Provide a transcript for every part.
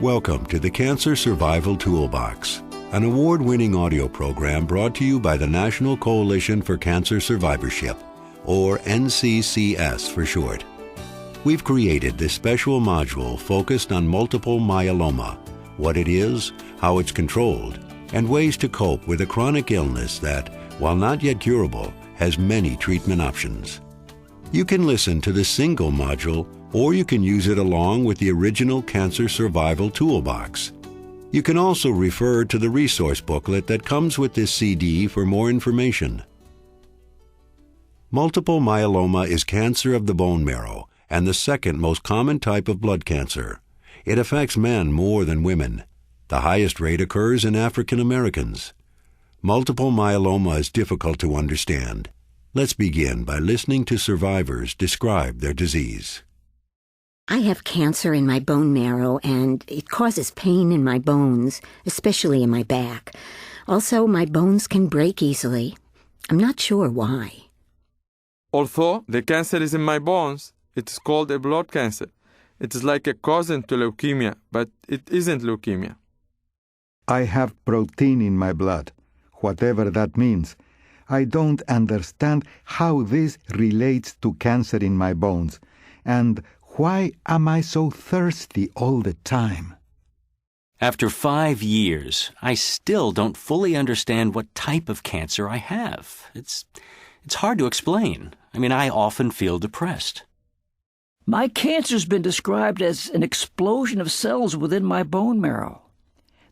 Welcome to the Cancer Survival Toolbox, an award-winning audio program brought to you by the National Coalition for Cancer Survivorship, or NCCS for short. We've created this special module focused on multiple myeloma, what it is, how it's controlled, and ways to cope with a chronic illness that, while not yet curable, has many treatment options. You can listen to the single module, or you can use it along with the original Cancer Survival Toolbox. You can also refer to the resource booklet that comes with this CD for more information. Multiple myeloma is cancer of the bone marrow and the second most common type of blood cancer. It affects men more than women. The highest rate occurs in African Americans. Multiple myeloma is difficult to understand. Let's begin by listening to survivors describe their disease. I have cancer in my bone marrow, and it causes pain in my bones, especially in my back. Also, my bones can break easily. I'm not sure why. Although the cancer is in my bones, it is called a blood cancer. It is like a cousin to leukemia, but it isn't leukemia. I have protein in my blood, whatever that means. I don't understand how this relates to cancer in my bones, and why am I so thirsty all the time? After 5 years, I still don't fully understand what type of cancer I have. It's hard to explain. I often feel depressed. My cancer's been described as an explosion of cells within my bone marrow.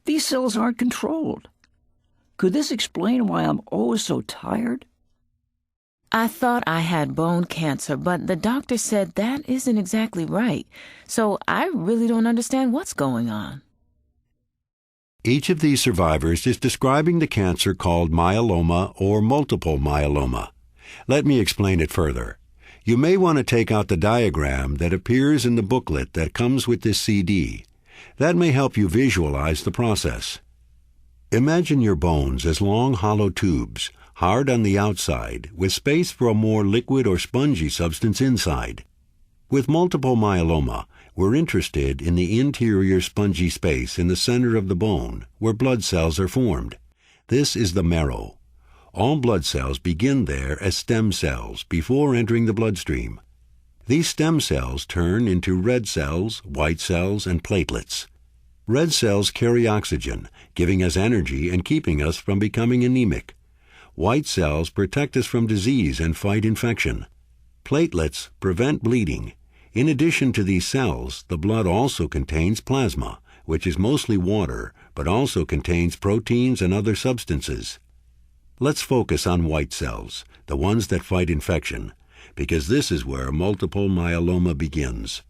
These cells aren't controlled. Could this explain why I'm always so tired? I thought I had bone cancer, but the doctor said that isn't exactly right. So I really don't understand what's going on. Each of these survivors is describing the cancer called myeloma or multiple myeloma. Let me explain it further. You may want to take out the diagram that appears in the booklet that comes with this CD. That may help you visualize the process. Imagine your bones as long hollow tubes, hard on the outside, with space for a more liquid or spongy substance inside. With multiple myeloma, we're interested in the interior spongy space in the center of the bone, where blood cells are formed. This is the marrow. All blood cells begin there as stem cells before entering the bloodstream. These stem cells turn into red cells, white cells, and platelets. Red cells carry oxygen, giving us energy and keeping us from becoming anemic. White cells protect us from disease and fight infection. Platelets prevent bleeding. In addition to these cells, the blood also contains plasma, which is mostly water, but also contains proteins and other substances. Let's focus on white cells, the ones that fight infection, because this is where multiple myeloma begins.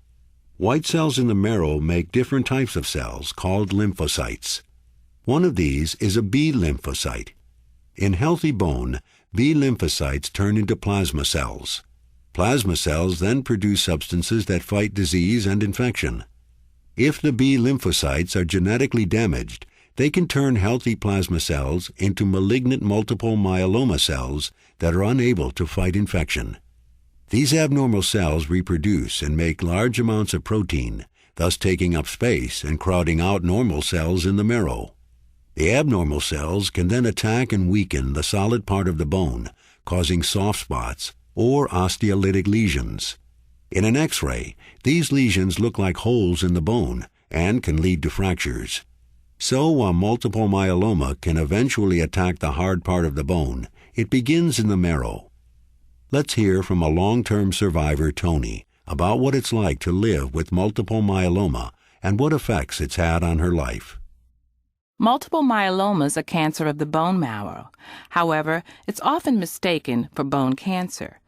White cells in the marrow make different types of cells called lymphocytes. One of these is a B lymphocyte. In healthy bone, B lymphocytes turn into plasma cells. Plasma cells then produce substances that fight disease and infection. If the B lymphocytes are genetically damaged, they can turn healthy plasma cells into malignant multiple myeloma cells that are unable to fight infection. These abnormal cells reproduce and make large amounts of protein, thus taking up space and crowding out normal cells in the marrow. The abnormal cells can then attack and weaken the solid part of the bone, causing soft spots or osteolytic lesions. In an X-ray, these lesions look like holes in the bone and can lead to fractures. So while multiple myeloma can eventually attack the hard part of the bone, it begins in the marrow. Let's hear from a long-term survivor, Toni, about what it's like to live with multiple myeloma and what effects it's had on her life. Multiple myeloma is a cancer of the bone marrow. However, it's often mistaken for bone cancer.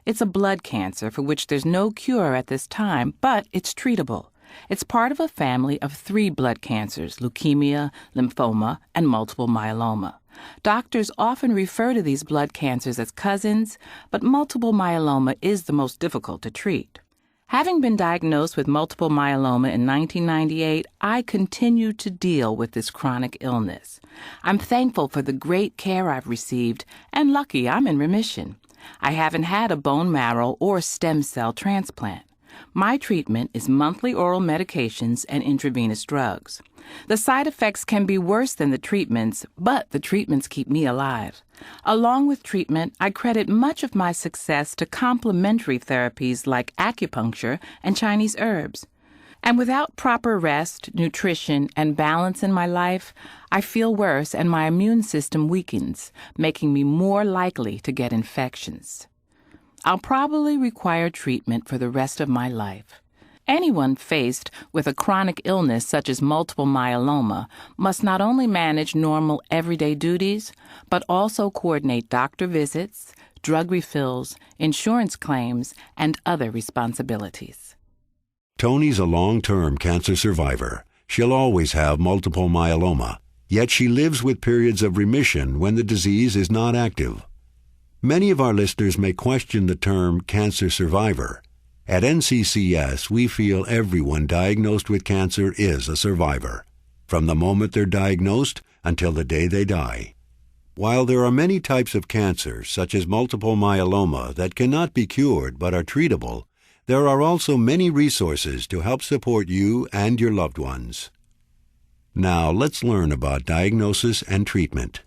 It's a blood cancer for which there's no cure at this time, but it's treatable. It's part of a family of 3 blood cancers: leukemia, lymphoma, and multiple myeloma. Doctors often refer to these blood cancers as cousins, but multiple myeloma is the most difficult to treat. Having been diagnosed with multiple myeloma in 1998, I continue to deal with this chronic illness. I'm thankful for the great care I've received and lucky I'm in remission. I haven't had a bone marrow or stem cell transplant. My treatment is monthly oral medications and intravenous drugs. The side effects can be worse than the treatments, but the treatments keep me alive. Along with treatment, I credit much of my success to complementary therapies like acupuncture and Chinese herbs. And without proper rest, nutrition, and balance in my life, I feel worse and my immune system weakens, making me more likely to get infections. I'll probably require treatment for the rest of my life. Anyone faced with a chronic illness such as multiple myeloma must not only manage normal everyday duties, but also coordinate doctor visits, drug refills, insurance claims, and other responsibilities. Toni's a long-term cancer survivor. She'll always have multiple myeloma, yet she lives with periods of remission when the disease is not active. Many of our listeners may question the term cancer survivor. At NCCS, we feel everyone diagnosed with cancer is a survivor, from the moment they're diagnosed until the day they die. While there are many types of cancer, such as multiple myeloma, that cannot be cured but are treatable, there are also many resources to help support you and your loved ones. Now let's learn about diagnosis and treatment.